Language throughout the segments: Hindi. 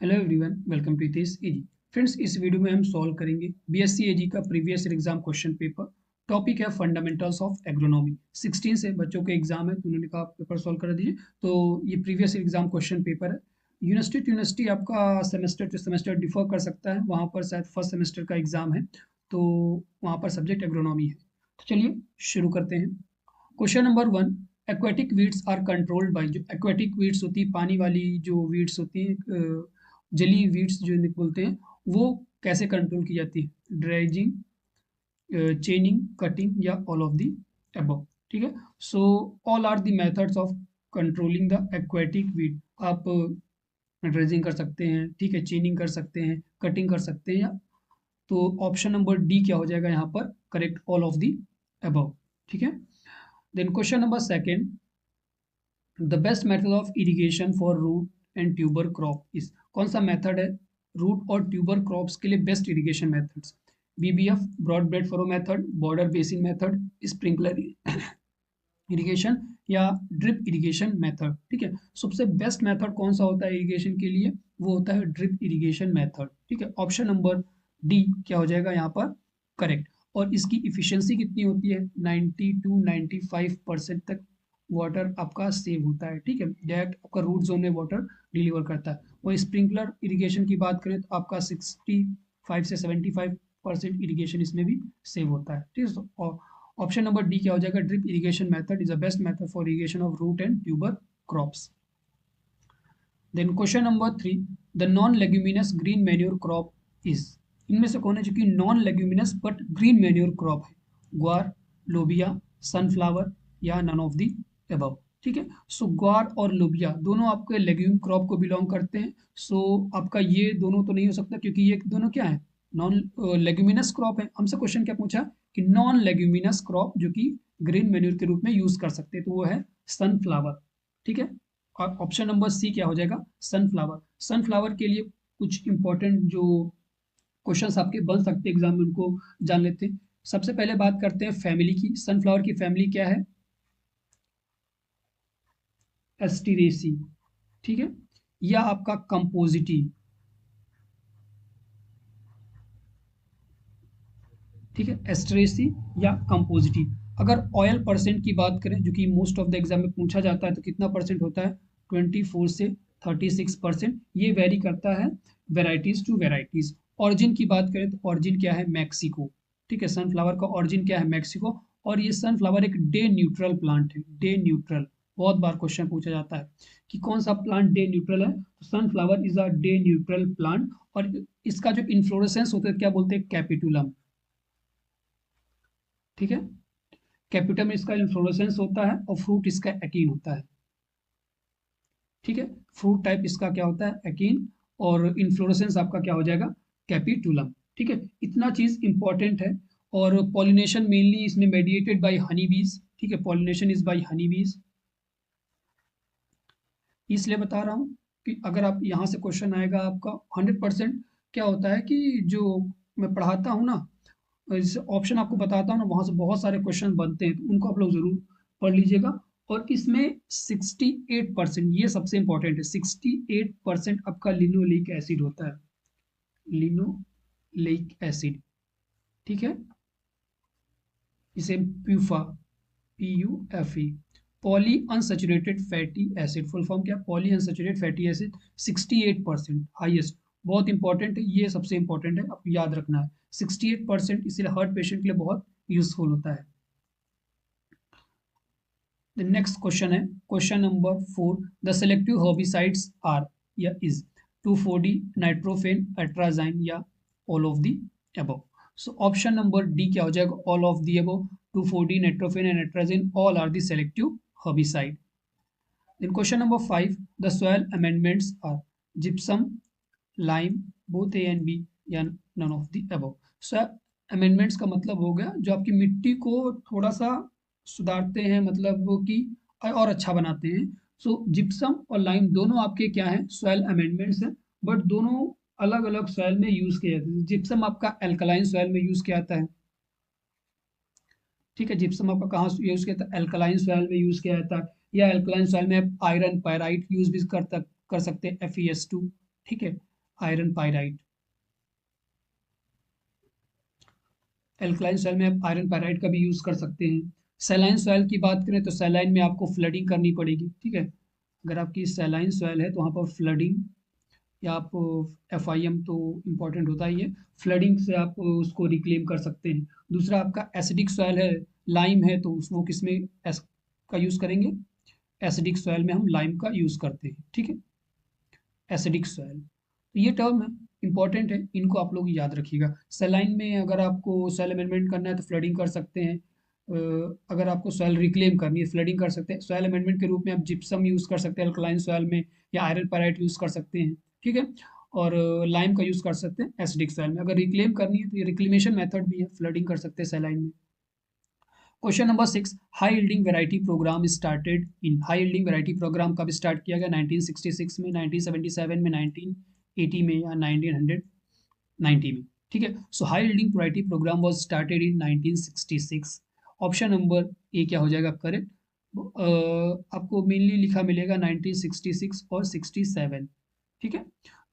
Hello everyone, welcome to this AG. Friends, इस वीडियो में हम सॉल्व करेंगे बीएससी एजी का previous year exam question paper. Topic है फंडामेंटल्स ऑफ एग्रोनॉमी। 16 से बच्चों के एग्जाम है तो उन्होंने कहा पेपर सॉल्व कर दीजिए। तो ये previous year exam question paper है। यूनिवर्सिटी टू यूनिवर्सिटी आपका सेमेस्टर टू सेमेस्टर डिफर कर सकता है। वहाँ पर शायद फर्स्ट सेमेस्टर का एग्जाम है, तो वहाँ पर सब्जेक्ट एग्रोनॉमी है। तो चलिए शुरू करते हैं। Question number 1, aquatic weeds are controlled by. जो एक्वेटिक वीड्स होती है, पानी वाली जो वीड्स होती हैं, जली वीड्स जो बोलते हैं, वो कैसे कंट्रोल की जाती है? ड्राइजिंग, चेनिंग, कटिंग या ऑल ऑफ द अबव। ठीक है। So all are the methods of controlling the aquatic weed. आप ड्रेजिंग कर सकते हैं, ठीक है, चेनिंग कर सकते हैं, कटिंग कर सकते हैं, या तो ऑप्शन नंबर डी क्या हो जाएगा यहाँ पर? Correct, all of the above. ठीक है। Then question number second, the best method of irrigation for root and tuber crop is. कौन सा मेथड है रूट और ट्यूबर क्रॉप्स के लिए best irrigation methods? BBF, broad bed furrow method, border basin method, sprinkler irrigation या ड्रिप इरिगेशन मेथड? ठीक है। सबसे बेस्ट मेथड कौन सा होता है इरिगेशन के लिए? वो होता है ड्रिप इरिगेशन मेथड। ठीक है। ऑप्शन नंबर डी क्या हो जाएगा यहाँ पर? करेक्ट। और इसकी इफिशियंसी कितनी होती है? 90 टू 95% तक वाटर आपका सेव होता है। ठीक है, डायरेक्ट आपका रूट जोन में वाटर डिलीवर करता है। और स्प्रिंकलर इरिगेशन की बात करें तो आपका 65 से 75% इरिगेशन इसमें भी सेव होता है। ठीक है। और ऑप्शन नंबर डी क्या हो जाएगा? Drip irrigation method is the best method for irrigation of root and tuber crops. Then question number 3, the non leguminous green manure crop is. इनमें से कौन है जो कि non leguminous but green manure crop है? ग्वार, लोबिया, सनफ्लावर या नन ऑफ द अबव? ठीक है। सो ग्वार और लोबिया दोनों आपके लेग्यूम क्रॉप को बिलोंग करते हैं। सो आपका ये दोनों तो नहीं हो सकता, क्योंकि ये दोनों क्या है? नॉन लेग्यूमिनस क्रॉप है। हमसे क्वेश्चन क्या पूछा कि नॉन लेग्यूमिनस क्रॉप जो कि ग्रीन मैन्योर के रूप में यूज कर सकते हैं, तो वो है सनफ्लावर। ठीक है। और ऑप्शन नंबर सी क्या हो जाएगा? सनफ्लावर। सनफ्लावर के लिए कुछ इंपॉर्टेंट जो क्वेश्चंस आपके बन सकते हैं एग्जाम में, उनको जान लेते हैं। सबसे पहले बात करते हैं फैमिली की। सनफ्लावर की फैमिली क्या है? एस्टिरेसी। ठीक है। या आपका कंपोजिटी। ठीक है, एस्ट्रेसी या कंपोजिटी। अगर ऑयल परसेंट की बात करें, जो कि मोस्ट ऑफ द एग्जाम में पूछा जाता है, तो कितना परसेंट होता है? 24 से 36%। ये वेरी करता है वेराइटीज टू वेराइटीज। ऑरिजिन की बात करें तो ऑरिजिन क्या है? मैक्सिको। ठीक है, सनफ्लावर का ऑरिजिन क्या है? मैक्सिको। और ये सनफ्लावर एक डे न्यूट्रल प्लांट है। डे न्यूट्रल, बहुत बार क्वेश्चन पूछा जाता है कि कौन सा प्लांट डे न्यूट्रल है, तो sunflower is a day neutral plant. और इसका जो इन्फ्लोरेसेंस होता है क्या बोलते हैं? कैपिटुलम। ठीक है, कैपिटल में इसका इन्फ्लोरेसेंस होता है और फ्रूट इसका एकीन होता है। ठीक है, फ्रूट टाइप इसका क्या होता है? एकीन। और इन्फ्लोरेसेंस आपका क्या हो जाएगा? कैपिटुलम। ठीक है, इतना चीज इंपॉर्टेंट है। और पॉलिनेशन मेनली इसमें मेडिएटेड बाय हनी बीज। ठीक है, पॉलिनेशन इज बाय हनी बीज। इसलिए बता रहा हूँ कि अगर आप यहाँ से क्वेश्चन आएगा आपका 100%। क्या होता है कि जो मैं पढ़ाता हूँ ना, ऑप्शन आपको बताता हूँ ना, वहां से बहुत सारे क्वेश्चन बनते हैं, तो उनको आप लोग जरूर पढ़ लीजिएगा। और इसमें 68%, ये सबसे इंपॉर्टेंट है, 68% आपका लिनोलेइक एसिड होता है। Linoleic acid. ठीक है, इसे PUFA, PUFE, poly unsaturated fatty acid. Full form क्या? Poly unsaturated fatty acid. 68% highest. बहुत इंपॉर्टेंट है, ये सबसे इंपॉर्टेंट है, आपको याद रखना है। 68%, इसीलिए हार्ट पेशेंट के लिए बहुत यूजफुल होता है। नेक्स्ट क्वेश्चन है question number 4, the selective herbicides are या इज 2,4-D, नाइट्रोफेन, अट्राजाइन या all of the above? So option number D क्या हो जाएगा? All of the above. 2,4-D, nitrofen and atrazine all are the selective herbicide. Then question number 5, the soil amendments are gypsum, lime, both A and B या none of the above? soil amendments का मतलब हो गया जो आपकी मिट्टी को थोड़ा सा सुधारते हैं, मतलब वो कि और अच्छा बनाते हैं। सो जिप्सम और लाइम दोनों आपके क्या हैं? सॉइल अमेंडमेंट्स हैं, बट दोनों अलग अलग सॉइल में यूज किए जाते हैं। जिप्सम आपका एल्कलाइन सॉइल में यूज किया जाता है। ठीक है, जिप्सम आपका कहाँ यूज किया जाता है? एल्कलाइन सॉइल में यूज किया जाता है। या एल्कलाइन सॉइल में आयरन पायराइट यूज भी कर सकते हैं, FeS2। ठीक है, आयरन पायराइट। एल्कलाइन सॉइल में आप आयरन पायराइट का भी यूज कर सकते हैं। सैलाइन सॉइल की बात करें तो सैलाइन में आपको फ्लडिंग करनी पड़ेगी, ठीक है। अगर आपकी सैलाइन सॉइल है तो वहाँ पर फ्लडिंग या आप FIM तो इम्पॉर्टेंट होता ही है, फ्लडिंग से आप उसको रिक्लेम कर सकते हैं। दूसरा आपका एसिडिक सॉइल है, लाइम है, तो वो किस में का यूज़ करेंगे, एसिडिक सॉइल में हम लाइम का यूज़ करते हैं, ठीक है। एसिडिक सॉइल, तो ये टर्म है, इंपॉर्टेंट है, इनको आप लोग याद रखिएगा। सैलाइन में अगर आपको सॉइल अमेंडमेंट करना है तो फ्लडिंग कर सकते हैं। अगर आपको सॉइल रिक्लेम करनी है फ्लडिंग कर सकते हैं। सॉइल अमेंडमेंट के रूप में आप जिप्सम यूज़ कर सकते हैं अल्कलाइन सॉइल में, या आयरन पायराइट यूज़ कर सकते हैं, ठीक है। और लाइम का यूज़ कर सकते हैं एसिडिक सॉइल में। अगर रिक्लेम करनी है तो ये रिक्लेमेशन मेथड भी है, फ्लडिंग कर सकते हैं सैलाइन में। Question number 6, high yielding variety program started in. High yielding variety program कब स्टार्ट किया गया, 1966 में, 1977 में, 1980 में, या 1990 में, ठीक है। So high yielding variety programme was started in 1966। Option number A क्या हो जाएगा करेक्ट। आपको मेनली लिखा मिलेगा 1966 और 67, ठीक है।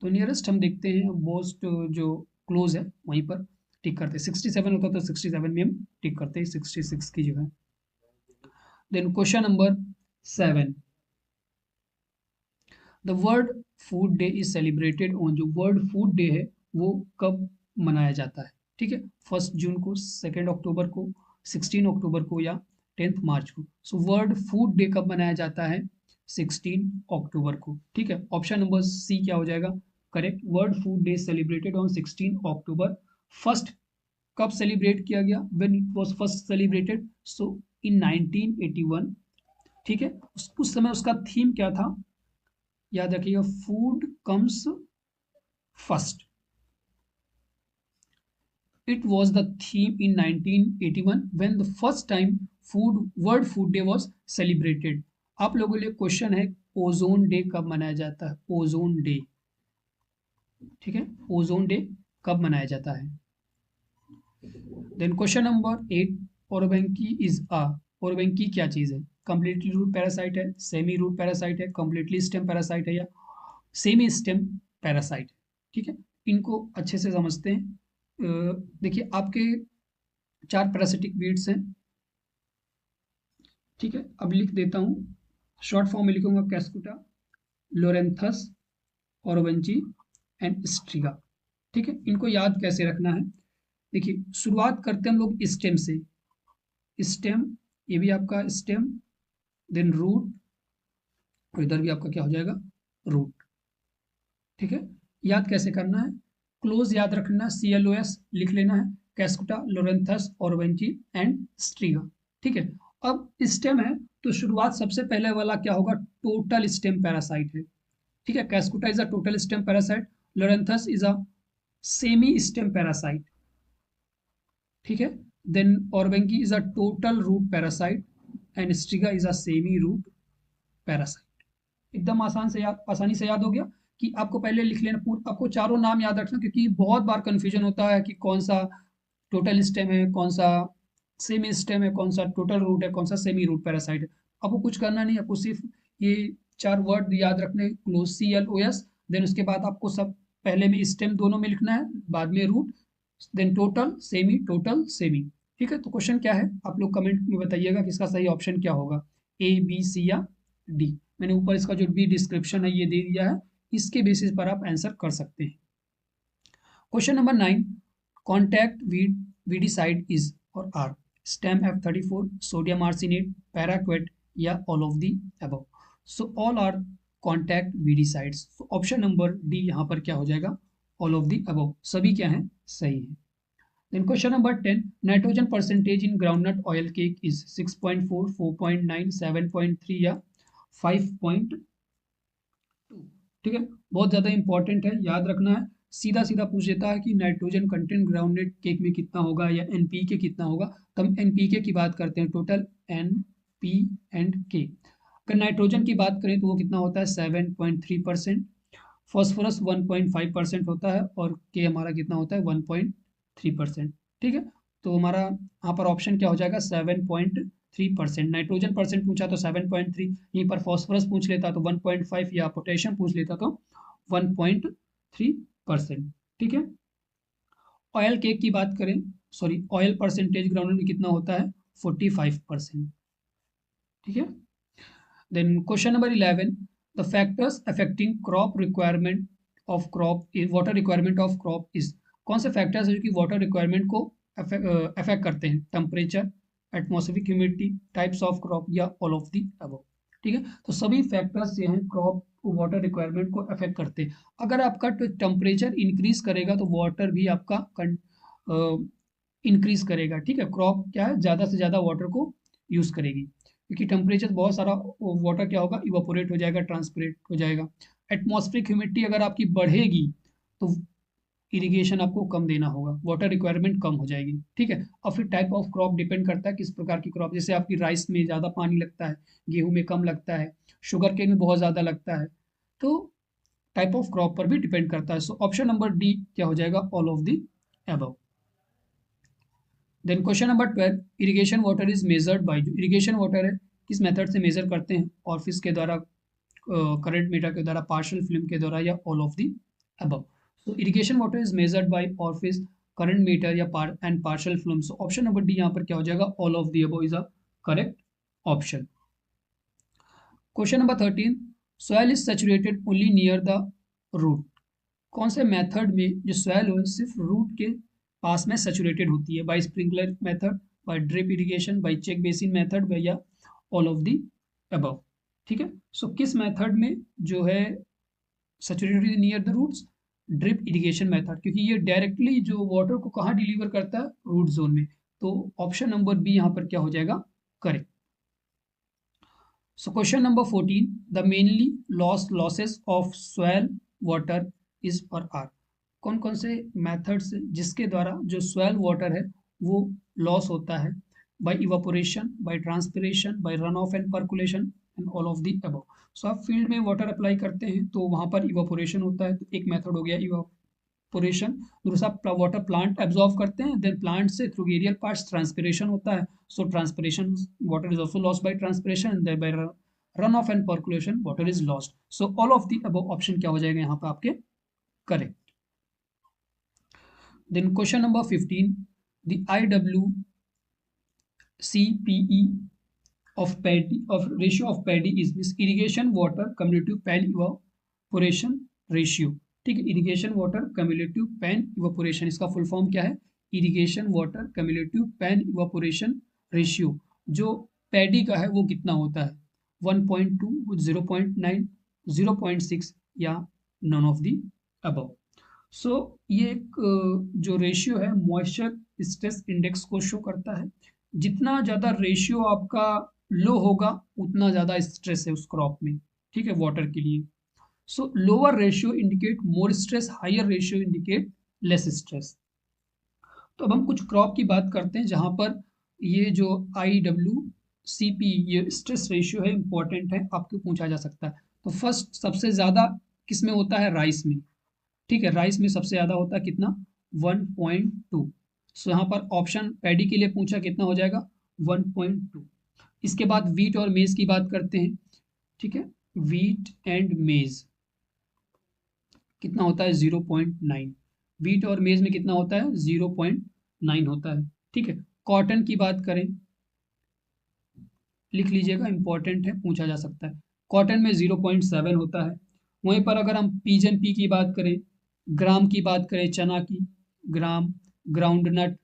तो नियरेस्ट हम देखते हैं, मोस्ट जो क्लोज है वहीं पर टिक करते हैं। 67 होता तो 67 में हम टिक करते हैं 66 की जगह। Then question number 7, the world food day is celebrated on. जो वर्ल्ड फूड डे है वो कब मनाया जाता है, ठीक है। 1 जून को, 2 अक्टूबर को, 16 अक्टूबर को, या 10 मार्च को। सो वर्ल्ड फूड डे कब मनाया जाता है, 16 अक्टूबर को, ठीक है। ऑप्शन नंबर सी क्या हो जाएगा correct. World food day celebrated on 16 October. First कब सेलिब्रेट किया गया, when it was first celebrated, so in 1981, ठीक है। उस समय उसका थीम क्या था, याद रखिएगा, food comes first. It was the theme in 1981 when the first time food world food day was celebrated. आप लोगों के लिए क्वेश्चन है, ओजोन डे कब मनाया जाता है, ओजोन डे, ठीक है। ओजोन डे कब मनाया जाता है। Then question number 8, Orobanche is a. Orobanche क्या चीज है, कंप्लीटली रूट पैरासाइट है, सेमी रूट पैरासाइट है, कंप्लीटली स्टेम पैरासाइट है, या सेमी स्टेम पैरासाइट, ठीक है। इनको अच्छे से समझते हैं। देखिए आपके 4 पैरासिटिक वीड्स हैं, ठीक है। अब लिख देता हूँ, शॉर्ट फॉर्म में लिखूंगा, कैस्कुटा, लोरेंथस, ओरोबेंची एंड स्ट्रिगा, ठीक है। इनको याद कैसे रखना है, देखिए शुरुआत करते हैं हम लोग स्टेम से। स्टेम, ये भी आपका स्टेम, देन रूट, और इधर भी आपका क्या हो जाएगा, रूट, ठीक है। याद कैसे करना है, क्लोज याद रखना, CLOS लिख लेना है, कैस्कुटा, लोरेंथस, ओरवेंची एंड स्ट्रिगा, ठीक है। अब स्टेम है तो शुरुआत सबसे पहले वाला क्या होगा, टोटल स्टेम पैरासाइट है, ठीक है। Cuscuta is a total stem parasite, Loranthus is a semi stem parasite, ठीक है। Then Orobanche is a total root parasite and Striga is a semi root parasite. एकदम आसानी से याद हो गया कि आपको पहले लिख लेना, आपको चारों नाम याद रखना, क्योंकि बहुत बार कंफ्यूजन होता है कि कौन सा टोटल स्टेम है, कौन सा सेमी स्टेम है, कौन सा टोटल रूट है, कौन सा सेमी रूट पैरासाइट है। आपको कुछ करना नहीं, आपको सिर्फ ये 4 वर्ड याद रखने, क्लोज CLOS, देन उसके बाद आपको सब पहले में स्टेम दोनों में लिखना है, बाद में रूट, देन टोटल सेमी, ठीक है। तो क्वेश्चन क्या है, आप लोग कमेंट में बताइएगा कि इसका सही ऑप्शन क्या होगा, A, B, C या D। मैंने ऊपर इसका जो भी डिस्क्रिप्शन है ये दे दिया है, इसके बेसिस पर आप आंसर कर सकते हैं। Question number 9, contact weedicide is और are, stem F34, sodium arsenate, paraquat, या all of the above. So all are contact weedicides. Option number D यहाँ पर क्या हो जाएगा, ऑल ऑफ दी अबव, सभी क्या है, सही है। Then question number 10, nitrogen percentage in groundnut oil cake is 6.4, 4.9, 7.3 या 5.2, ठीक है। बहुत ज़्यादा इंपॉर्टेंट है, याद रखना है। सीधा सीधा पूछ देता है कि नाइट्रोजन कंटेंट ग्राउंडनट केक में कितना होगा या NPK कितना होगा, तो हम NPK की बात करते हैं, टोटल NP&K। अगर नाइट्रोजन की बात करें तो वो कितना होता है, 7.3%, फॉस्फोरस 1.5% होता है, और के हमारा कितना होता है, 1.3%, ठीक है। तो हमारा यहाँ पर ऑप्शन क्या हो जाएगा, 7.3%। नाइट्रोजन परसेंट पूछा तो 7.3, यहीं पर फॉस्फोरस पूछ लेता तो 1.5, या पोटेशियम पूछ लेता तो 1.3 परसेंट। ठीक है। ऑयल केक की बात करें, सॉरी, ऑयल परसेंटेज ग्राउंड में कितना होता है? 45%। ठीक है। Then question number 11, the factors affecting crop requirement of crop, water requirement of crop is, कौन से फैक्टर्स है जो कि वाटर रिक्वायरमेंट को अफेक्ट करते हैं? Temperature, atmospheric humidity, types of crop, या ऑल ऑफ दी अबव। ठीक है। तो सभी फैक्टर्स जो हैं क्रॉप वाटर रिक्वायरमेंट को अफेक्ट करते हैं। अगर आपका टेम्परेचर इंक्रीज करेगा तो वाटर भी आपका इंक्रीज करेगा। ठीक है। क्रॉप क्या है, ज़्यादा से ज़्यादा वाटर को यूज़ करेगी, क्योंकि टेम्परेचर बहुत सारा वाटर क्या होगा, इवापोरेट हो जाएगा, ट्रांसपरेट हो जाएगा। एटमॉस्फेरिक ह्यूमिडिटी अगर आपकी बढ़ेगी तो इरिगेशन आपको कम देना होगा, वाटर रिक्वायरमेंट कम हो जाएगी। ठीक है। और फिर टाइप ऑफ क्रॉप डिपेंड करता है किस प्रकार की क्रॉप, जैसे आपकी राइस में ज़्यादा पानी लगता है, गेहूं में कम लगता है, शुगर केन में बहुत ज़्यादा लगता है। तो टाइप ऑफ क्रॉप पर भी डिपेंड करता है। सो ऑप्शन नंबर डी क्या हो जाएगा, all of the above. Then question number 12, irrigation water is measured by, जो इरिगेशन वाटर है किस मेथड से मेजर करते हैं? ऑफिस के द्वारा, करंट मीटर के द्वारा, पार्शियल फिल्म के द्वारा, या all of the above. So irrigation water is measured by office, current meter, या and partial film. So option number D यहाँ पर क्या हो जाएगा, all of the above is a correct option. Question number 13, soil is saturated only near the root, कौन से मेथड में जो सॉइल हो सिर्फ रूट के पास में सैचुरेटेड होती है? By sprinkler method, by drip irrigation, by check basin method, या ऑल ऑफ दी अबव। ठीक है। सो किस मेथड में जो है saturated near the roots? Drip irrigation method, क्योंकि ये डायरेक्टली जो वाटर को कहाँ डिलीवर करता है, रूट जोन में। तो ऑप्शन नंबर बी यहाँ पर क्या हो जाएगा, correct. So question number 14, the mainly losses of soil water is per hour, कौन कौन से मेथड्स जिसके द्वारा जो soil water है वो लॉस होता है? By evaporation, by transpiration, by run off and percolation, and all of the above. So आप फील्ड में वाटर अप्लाई करते हैं तो वहां पर इवापोरेशन होता है, तो एक मेथड हो गया इवापोरेशन। दूसरा वाटर प्लांट एब्जॉर्व करते हैं, देन प्लांट से थ्रू एरियल पार्ट्स ट्रांसपिरेशन होता है। So transpiration water is also lost by transpiration, then by run off and percolation water is lost. So all of the above option क्या हो जाएगा यहाँ पे आपके, correct. Then question number 15, the IWCPE of paddy, of ratio of paddy is this irrigation water cumulative pan evaporation ratio। ठीक है। Irrigation water cumulative pan evaporation, इसका फुल फॉर्म क्या है, irrigation water cumulative pan evaporation ratio. जो पैडी का है वो कितना होता है, 1.2, 0.9, 0.6, या नन ऑफ दी अबव। सो ये एक जो रेशियो है मॉइस्चर स्ट्रेस इंडेक्स को शो करता है। जितना ज़्यादा रेशियो आपका लो होगा उतना ज़्यादा स्ट्रेस है उस क्रॉप में। ठीक है, वाटर के लिए। So lower ratio indicate more stress, higher ratio indicate less stress. तो अब हम कुछ क्रॉप की बात करते हैं जहां पर ये जो IWCP ये स्ट्रेस रेशियो है इंपॉर्टेंट है, आपको पूछा जा सकता है। तो फर्स्ट सबसे ज़्यादा किस में होता है, राइस में। ठीक है, राइस में सबसे ज़्यादा होता है कितना, 1.2। सो यहाँ पर ऑप्शन पैडी के लिए पूछा, कितना हो जाएगा, 1.2। इसके बाद वीट और मेज की बात करते हैं। ठीक है, वीट एंड मेज कितना होता है, 0.9। वीट और मेज में कितना होता है, 0.9 होता है। ठीक है, कॉटन की बात करें, लिख लीजिएगा, इंपॉर्टेंट है, पूछा जा सकता है। कॉटन में 0.7 होता है। वहीं पर अगर हम पीजन पी की बात करें, ग्राम की बात करें, चना की ग्राम, ग्राउंडनट,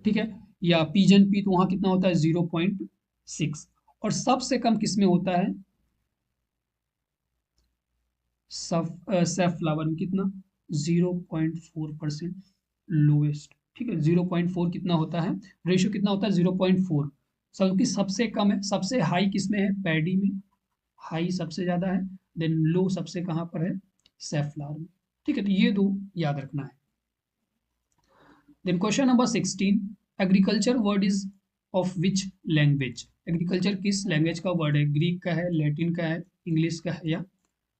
ठीक है, या पीजन पी, तो वहां कितना होता है, 0.6। और सबसे कम किस में होता है, सैफफ्लावर में कितना, 0.4% लोएस्ट। ठीक है, 0.4 कितना होता है, रेशियो कितना होता है, 0.4। सबकी सबसे कम है, सबसे हाई किस में है, पैडी में, हाई सबसे ज्यादा है, देन लो सबसे कहाँ पर है, सैफफ्लावर में। ठीक है, तो ये दो याद रखना है। Then question number 16, agriculture word is of which language, agriculture किस लैंग्वेज का वर्ड है, ग्रीक का है, लैटिन का है, इंग्लिश का है, या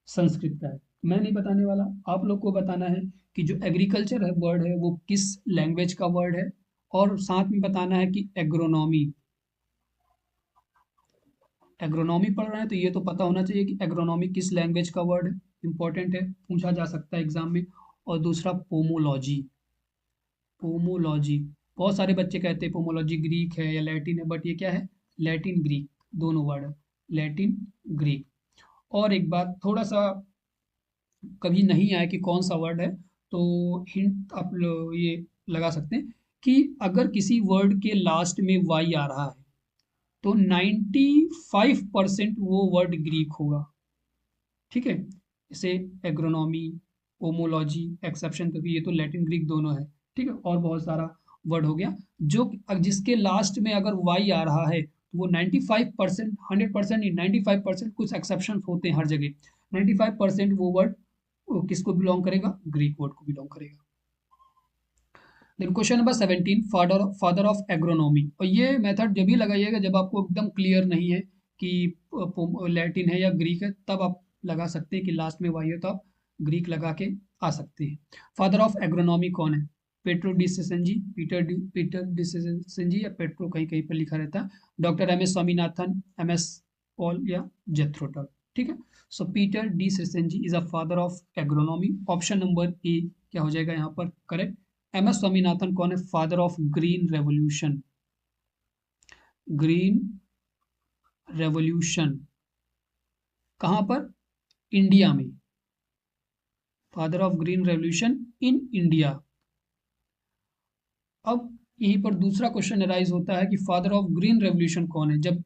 संस्कृत का है। मैं नहीं बताने वाला, आप लोग को बताना है कि जो एग्रीकल्चर है वर्ड है वो किस लैंग्वेज का वर्ड है, और साथ में बताना है कि एग्रोनॉमी, एग्रोनॉमी पढ़ रहे हैं तो ये तो पता होना चाहिए कि एग्रोनॉमी किस लैंग्वेज का वर्ड है। इंपॉर्टेंट है, पूछा जा सकता है एग्जाम में। और दूसरा पोमोलॉजी, पोमोलॉजी बहुत सारे बच्चे कहते हैं पोमोलॉजी ग्रीक है या लैटिन है, बट ये क्या है, लैटिन ग्रीक दोनों वर्ड है, लैटिन ग्रीक। और एक बात थोड़ा सा कभी नहीं आया कि कौन सा वर्ड है, तो हिंट आप ये लगा सकते हैं कि अगर किसी वर्ड के लास्ट में वाई आ रहा है तो 95% वो वर्ड ग्रीक होगा। ठीक है, जैसे एग्रोनॉमी, ओमोलॉजी, एक्सेप्शन, तो ये तो लैटिन ग्रीक दोनों है। ठीक है, और बहुत सारा वर्ड हो गया जो जिसके लास्ट में अगर वाई आ रहा है तो वो 95%, 100% नहीं, 95%, कुछ एक्सेप्शन होते हैं हर जगह, 95% वो वर्ड किसको बिलोंग करेगा, ग्रीक वर्ड को बिलोंग करेगा। Then question number 17, father of agronomy. और ये मेथड जब भी लगाइएगा जब आपको एकदम क्लियर नहीं है कि लैटिन है या ग्रीक है, तब आप लगा सकते हैं कि लास्ट में वाई है तो आप ग्रीक लगा के आ सकते हैं। फादर ऑफ एग्रोनॉमी कौन है, Petro de Crescenzi, Peter de Crescenzi, या पेट्रो कहीं कहीं पर लिखा रहता है, doctor M S Swaminathan, M S Paul, या जेथरो टल। ठीक है, so Peter de Crescenzi is a father of agronomy. Option number A क्या हो जाएगा यहाँ पर करेक्ट। एम एस स्वामीनाथन कौन है, father of green revolution, green revolution कहां पर, इंडिया में, father of green revolution in India. अब यहीं पर दूसरा क्वेश्चन अराइज होता है कि फादर ऑफ ग्रीन रेवोल्यूशन कौन है। जब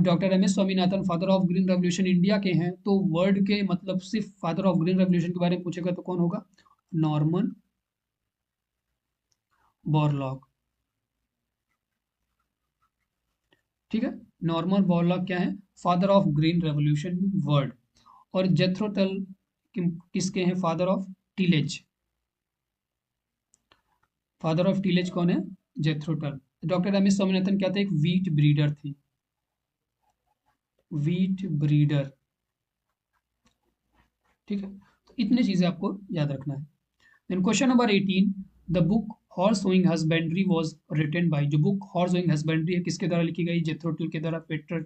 doctor M S Swaminathan father of green revolution India के हैं तो वर्ड के मतलब सिर्फ फादर ऑफ ग्रीन रेवोल्यूशन के बारे में पूछेगा तो कौन होगा, नॉर्मन बोरलॉग। ठीक है, नॉर्मन बोरलॉग क्या है, father of green revolution word. और जेथ्रो टल किसके हैं, father of tillage, father of tillage कौन है, जेथ्रो टल। डॉक्टर एम एस स्वामीनाथन क्या थे, एक वीट ब्रीडर थे, वीट ब्रीडर। ठीक है, तो इतनी चीजें आपको याद रखना है। Then question number 18, the book horse sowing husbandry was written by. जो बुक हॉर्स सोइंग हस्बेंड्री है किसके द्वारा लिखी गई, जेथ्रो टल के द्वारा, पेटर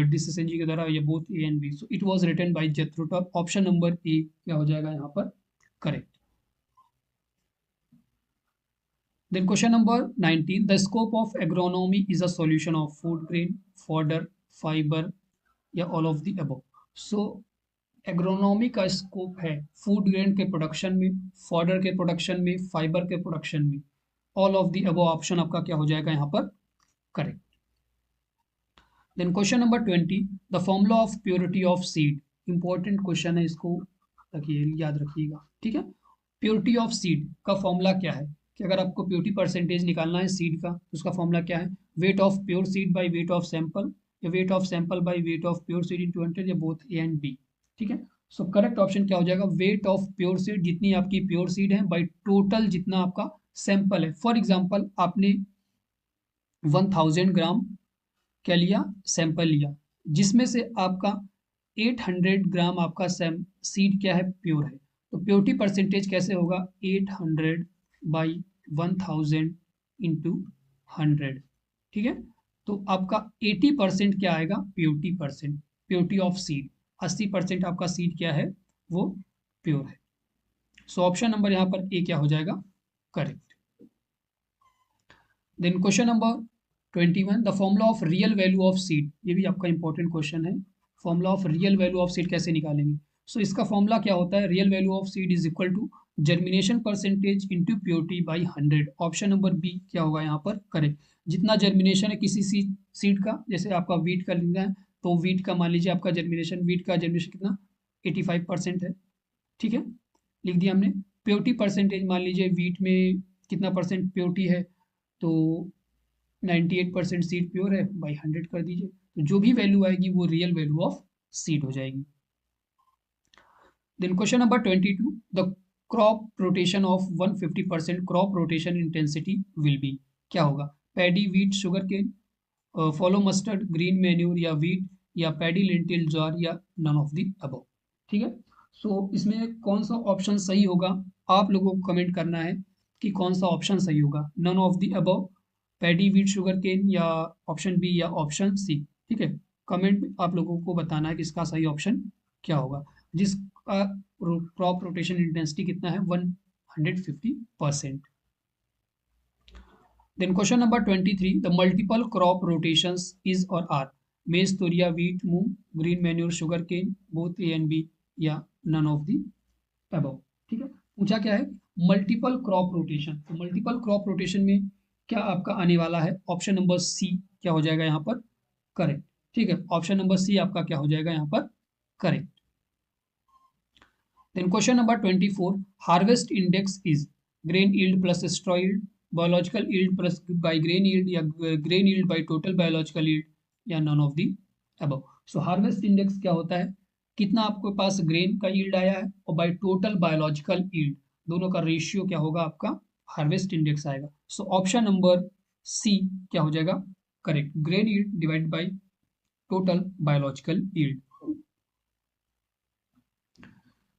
डिसेंजी के द्वारा, या both A and B. So it was written by Jethro Tull. Option number A क्या हो जाएगा यहाँ पर correct. Then question number 19, the scope of agronomy is a solution of food grain, fodder, fiber, या all of the above. So agronomy का स्कोप है फूड ग्रेन के प्रोडक्शन में, फॉडर के प्रोडक्शन में, फाइबर के प्रोडक्शन में, all of the above option आपका क्या हो जाएगा यहाँ पर correct. Then question number 20, the formula of purity of seed. Important question है, इसको रखिए, याद रखिएगा। ठीक है, प्योरिटी ऑफ सीड का फॉर्मूला क्या है, कि अगर आपको प्योरिटी परसेंटेज निकालना है सीड का तो उसका फॉर्मूला क्या है, weight of pure seed by weight of sample, या weight of sample by weight of pure seed in 200, या बोथ ए एंड बी। ठीक है, सो करेक्ट ऑप्शन क्या हो जाएगा, वेट ऑफ प्योर सीड, जितनी आपकी प्योर सीड है, बाई टोटल जितना आपका सैंपल है। फॉर एग्जाम्पल आपने 1000 ग्राम क्या लिया, सैंपल लिया, जिसमें से आपका 800 ग्राम आपका सीड क्या है, प्योर है। तो प्योरिटी परसेंटेज कैसे होगा, 800 बाई 1000 इंटू 100। ठीक है, तो आपका 80% क्या आएगा, purity percent, purity of seed. 80% आपका सीड क्या है, वो प्योर है। सो ऑप्शन नंबर यहाँ पर ए क्या हो जाएगा correct. Then question number 21, the formula of real value of seed. ये भी आपका इंपॉर्टेंट क्वेश्चन है, formula of real value of seed कैसे निकालेंगे। सो इसका फॉर्मूला क्या होता है, real value of seed is equal to germination percentage into purity by 100। Option number B क्या होगा यहाँ पर करेक्ट। जितना जर्मिनेशन है किसी सीड का, जैसे आपका वीट का लिखना है तो वीट का मान लीजिए आपका जर्मिनेशन, वीट का जर्मिनेशन कितना 85% है। ठीक है, लिख दिया हमने। प्योरिटी परसेंटेज मान लीजिए वीट में कितना परसेंट प्योरिटी है, तो 98% सीड प्योर है, बाई 100 कर दीजिए, तो जो भी वैल्यू आएगी वो रियल वैल्यू ऑफ सीड हो जाएगी। Then question number 22, the crop rotation of 150% crop rotation intensity will be. क्या होगा, paddy, wheat, sugarcane, fallow mustard, green manure, या वीट, या पैडी, लिंटिल, ज्वार, या नन ऑफ द अबव। ठीक है, सो इसमें कौन सा ऑप्शन सही होगा, आप लोगों को कमेंट करना है कि कौन सा ऑप्शन सही होगा, none of the above, paddy, wheat, sugarcane, या ऑप्शन बी, या ऑप्शन सी। ठीक है, कमेंट में आप लोगों को बताना है कि इसका सही ऑप्शन क्या होगा। जिस का क्रॉप रोटेशन इंटेंसिटी कितना है, 150%। Then question number 23, the multiple crop rotations is or are maize, तुरिया, wheat, moong, green manure, sugar cane, both A and B या none of the above। ठीक है, पूछा क्या है, मल्टीपल क्रॉप रोटेशन। तो मल्टीपल क्रॉप रोटेशन में क्या आपका आने वाला है, ऑप्शन नंबर सी क्या हो जाएगा यहाँ पर, करेक्ट। ठीक है, ऑप्शन नंबर सी आपका क्या हो जाएगा यहाँ पर, correct. Then question number 24, harvest index is grain yield plus straw yield, biological yield plus by grain yield या grain yield by total biological yield या none of the above। So harvest index क्या होता है, कितना आपके पास ग्रेन का यील्ड आया है और बाय टोटल बायोलॉजिकल यील्ड दोनों का रेशियो क्या होगा आपका, हार्वेस्ट इंडेक्स आएगा। सो ऑप्शन नंबर सी क्या हो जाएगा, correct, grain yield divide by total biological yield.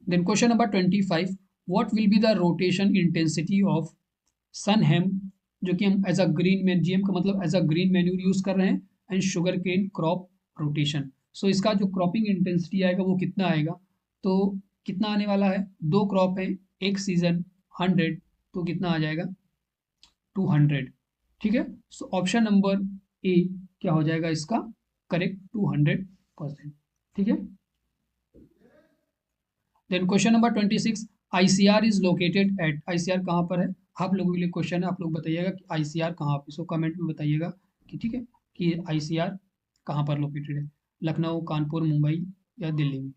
Then question number 25, what will be the rotation intensity of sun hemp, जो कि हम as a green man, GM का मतलब as a green manure use कर रहे हैं, and sugar cane crop rotation. So इसका जो क्रॉपिंग इंटेंसिटी आएगा वो कितना आएगा, तो कितना आने वाला है, दो क्रॉप है, एक सीजन 100, तो कितना आ जाएगा 200। ठीक है, सो ऑप्शन नंबर ए क्या हो जाएगा इसका, करेक्ट, 200%। ठीक है, then question number 26, ICR is located at, ICR कहाँ पर है, आप लोगों के लिए क्वेश्चन है, आप लोग बताइएगा कि आईसीआर कहाँ पे, सो कमेंट में बताइएगा कि ठीक है कि आईसीआर कहाँ पर लोकेटेड है, लखनऊ, कानपुर, मुंबई या दिल्ली में।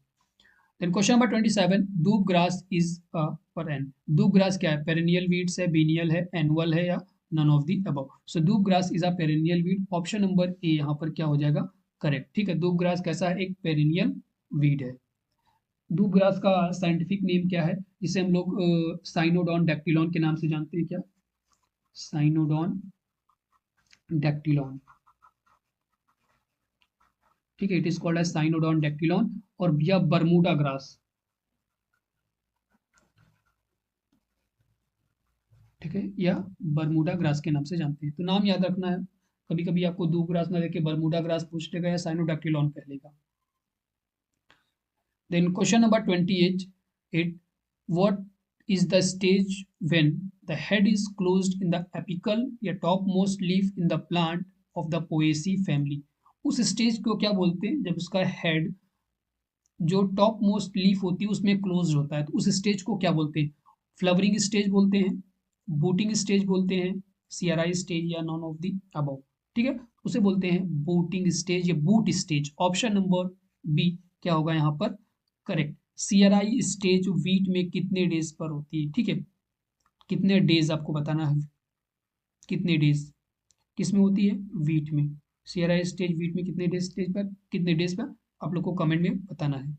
देन क्वेश्चन नंबर 27, दूब ग्रास इज पर एन, दूब ग्रास क्या है, पेरेनियल वीड्स है, बीनियल है, एनुअल है या नन ऑफ द अबव। सो दूब grass is a perennial weed, option number ए यहाँ पर क्या हो जाएगा, करेक्ट। ठीक है, दूब ग्रास कैसा है, एक पेरेनियल वीड है। दूब ग्रास का साइंटिफिक नेम क्या है, जिसे हम लोग साइनोडॉन डैक्टिलॉन के नाम से जानते हैं, क्या, साइनोडॉन डैक्टिलॉन। ठीक है, it is called as Cynodon dactylon, और या बर्मुडा ग्रास। ठीक है, या बर्मुडा ग्रास के नाम से जानते हैं, तो नाम याद रखना है, कभी कभी आपको दूब ग्रास ना देके बर्मुडा ग्रास पूछ लेगा या साइनोडैक्टिलॉन कह लेगा। Then question number 28, what is the stage when the head is closed in the apical या topmost leaf in the plant of the Poaceae family। उस स्टेज को क्या बोलते हैं, जब उसका हेड जो टॉप मोस्ट लीफ होती है उसमें क्लोज होता है, तो उस स्टेज को क्या बोलते हैं, फ्लावरिंग स्टेज बोलते हैं, बूटिंग स्टेज बोलते हैं, सीआरआई स्टेज या नॉन ऑफ द अबव। ठीक है, उसे बोलते हैं बूटिंग स्टेज या boot stage. Option number B क्या होगा यहाँ पर, करेक्ट। सीआरआई स्टेज वीट में कितने डेज पर होती है, ठीक है, कितने डेज आपको बताना है, कितने डेज किस में होती है, वीट में। सीआरआई स्टेज वीट में कितने डेज स्टेज पर, कितने डेज पर, आप लोग को कमेंट में बताना है।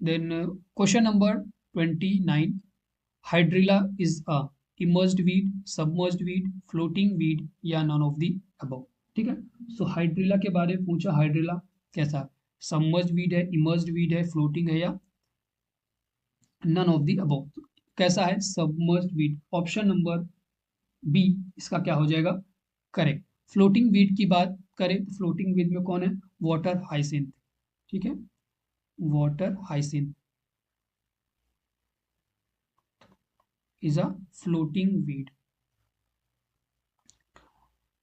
Then question number 29, hydrilla is a emerged weed, submerged weed, floating weed या नॉन ऑफ द अबव। ठीक है, सो हाइड्रिला के बारे में पूछा, हाइड्रिला कैसा, सबमर्ज्ड वीड है, इमर्ज्ड वीड है, फ्लोटिंग है या नन ऑफ द अबव। कैसा है, submerged weed, option number B इसका क्या हो जाएगा, करेक्ट। फ्लोटिंग वीड की बात करें तो फ्लोटिंग वीड में कौन है, वाटर हाइसिंथ। ठीक है, water hyacinth is a floating weed.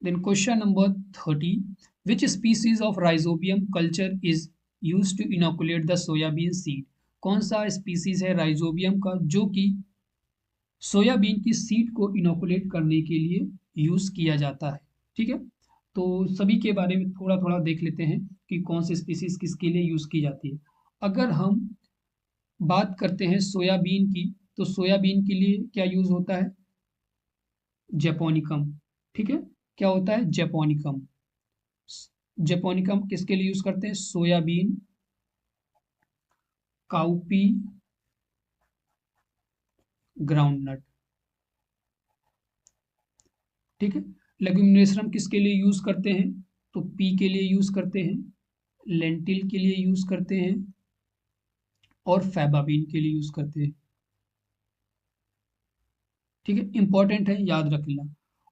Then question number 30, which species of rhizobium culture is used to inoculate the soyabean seed। कौन सा स्पीसीज है राइजोबियम का जो कि सोयाबीन की सीड को इनोकुलेट करने के लिए यूज किया जाता है। ठीक है, तो सभी के बारे में थोड़ा थोड़ा देख लेते हैं कि कौन सी स्पीसीज किसके लिए यूज की जाती है। अगर हम बात करते हैं सोयाबीन की, तो सोयाबीन के लिए क्या यूज होता है, जेपोनिकम। ठीक है, क्या होता है, जेपोनिकम। जेपोनिकम किसके लिए यूज करते हैं, सोयाबीन, काउपी, ग्राउंडनट। ठीक है, लेग्यूमिनेशियम किसके लिए यूज करते हैं, तो पी के लिए यूज करते हैं, लेंटिल के लिए यूज करते हैं और फैबाबीन के लिए यूज करते हैं। ठीक है, इंपॉर्टेंट है, याद रखना।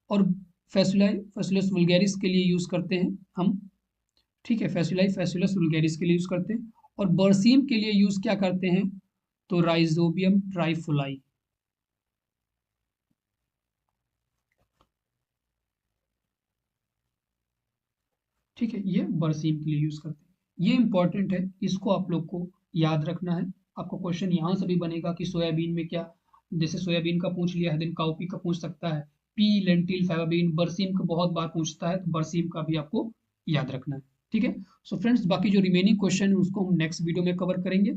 और फैसुलाई फैसुलस वुल्गैरिस के लिए यूज करते हैं हम। ठीक है, फैसुलाई फैसुलस वुल्गैरिस के लिए यूज करते हैं। और बरसीम के लिए यूज क्या करते हैं, तो राइजोबियम ट्राइफोलाई। ठीक है, ये बरसीम के लिए यूज करते हैं। ये इंपॉर्टेंट है, इसको आप लोग को याद रखना है। आपको क्वेश्चन यहाँ से भी बनेगा कि सोयाबीन में क्या, जैसे सोयाबीन का पूछ लिया है, देन काउपी का पूछ सकता है, पी, लेंटिल, फैबाबीन, बरसीम का बहुत बार पूछता है, तो बरसीम का भी आपको याद रखना है। ठीक है, सो फ्रेंड्स, बाकी जो रिमेनिंग क्वेश्चन है उसको हम नेक्स्ट वीडियो में कवर करेंगे।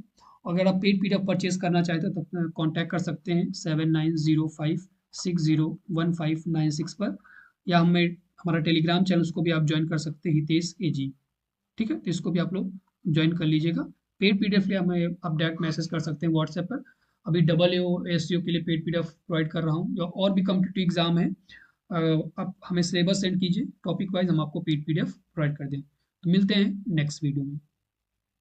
अगर आप पेड पीडीएफ परचेज करना चाहते हो तो कॉन्टैक्ट कर सकते हैं 7905601596 पर, या हमें हमारा टेलीग्राम चैनल उसको भी आप ज्वाइन कर सकते हैं, हितेश एजी। ठीक है, तो इसको भी आप लोग ज्वाइन कर लीजिएगा। पेड पीडीएफ लिए हमें आप डायरेक्ट मैसेज कर सकते हैं व्हाट्सएप पर। अभी डबल एस के लिए पेड पीडीएफ प्रोवाइड कर रहा हूँ, या और भी कम्पिटिटिव एग्जाम है, आप हमें सिलेबस सेंड कीजिए, टॉपिक वाइज हम आपको पेड पीडीएफ प्रोवाइड कर दें। तो मिलते हैं नेक्स्ट वीडियो में।